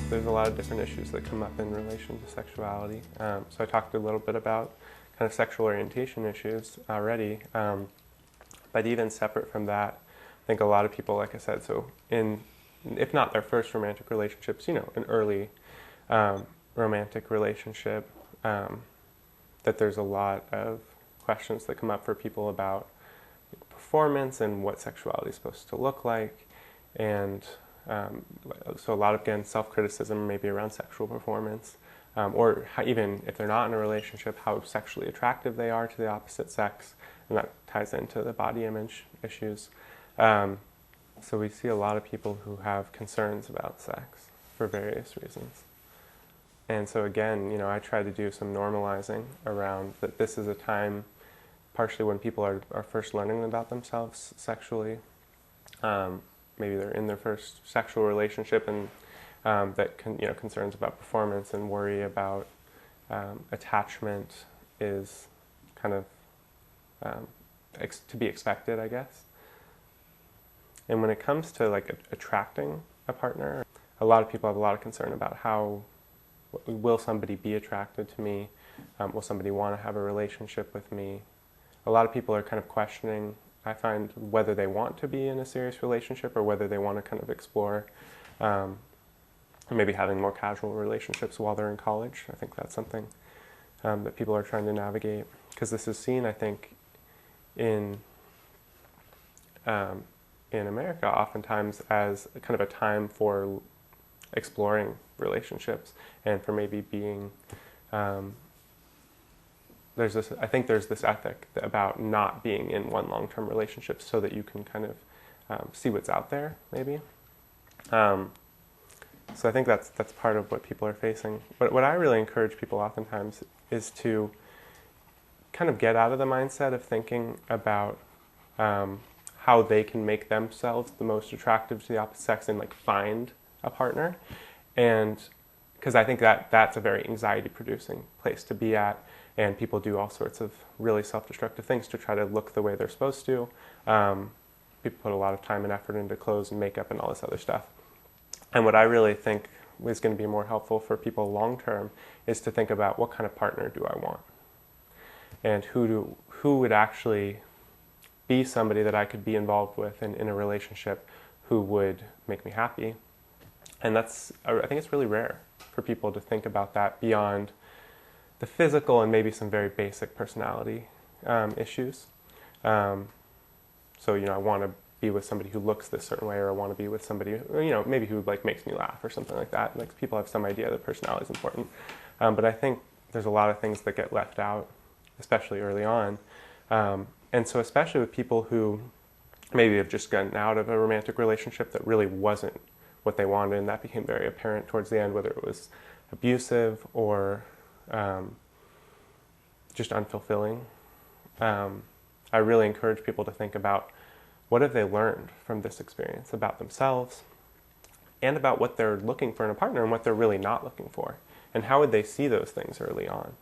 There's a lot of different issues that come up in relation to sexuality. So I talked a little bit about kind of sexual orientation issues already, but even separate from that, I think a lot of people, like I said, so if not their first romantic relationships, an early romantic relationship, that there's a lot of questions that come up for people about performance and what sexuality is supposed to look like, and so a lot of, again, self-criticism maybe around sexual performance, or even if they're not in a relationship, how sexually attractive they are to the opposite sex, and that ties into the body image issues. So we see a lot of people who have concerns about sex for various reasons. And so again, I try to do some normalizing around that this is a time, partially when people are first learning about themselves sexually. Maybe they're in their first sexual relationship, and that concerns about performance and worry about attachment is kind of to be expected, I guess. And when it comes to attracting a partner, a lot of people have a lot of concern about will somebody be attracted to me? Will somebody want to have a relationship with me? A lot of people are kind of questioning, I find, whether they want to be in a serious relationship or whether they want to kind of explore maybe having more casual relationships while they're in college. I think that's something that people are trying to navigate, because this is seen, I think, in America oftentimes as kind of a time for exploring relationships and for maybe being I think there's this ethic about not being in one long-term relationship so that you can kind of see what's out there, maybe. So I think that's part of what people are facing. But what I really encourage people oftentimes is to kind of get out of the mindset of thinking about how they can make themselves the most attractive to the opposite sex and find a partner. And because I think that's a very anxiety-producing place to be at, and people do all sorts of really self-destructive things to try to look the way they're supposed to. People put a lot of time and effort into clothes and makeup and all this other stuff. And what I really think is going to be more helpful for people long-term is to think about, what kind of partner do I want? And who would actually be somebody that I could be involved with in a relationship who would make me happy? And I think it's really rare for people to think about that beyond the physical and maybe some very basic personality issues. So, I want to be with somebody who looks this certain way, or I want to be with somebody, maybe who makes me laugh or something like that. People have some idea that personality is important. But I think there's a lot of things that get left out, especially early on. And so especially with people who maybe have just gotten out of a romantic relationship that really wasn't what they wanted, and that became very apparent towards the end, whether it was abusive or just unfulfilling. I really encourage people to think about, what have they learned from this experience about themselves and about what they're looking for in a partner and what they're really not looking for, and how would they see those things early on.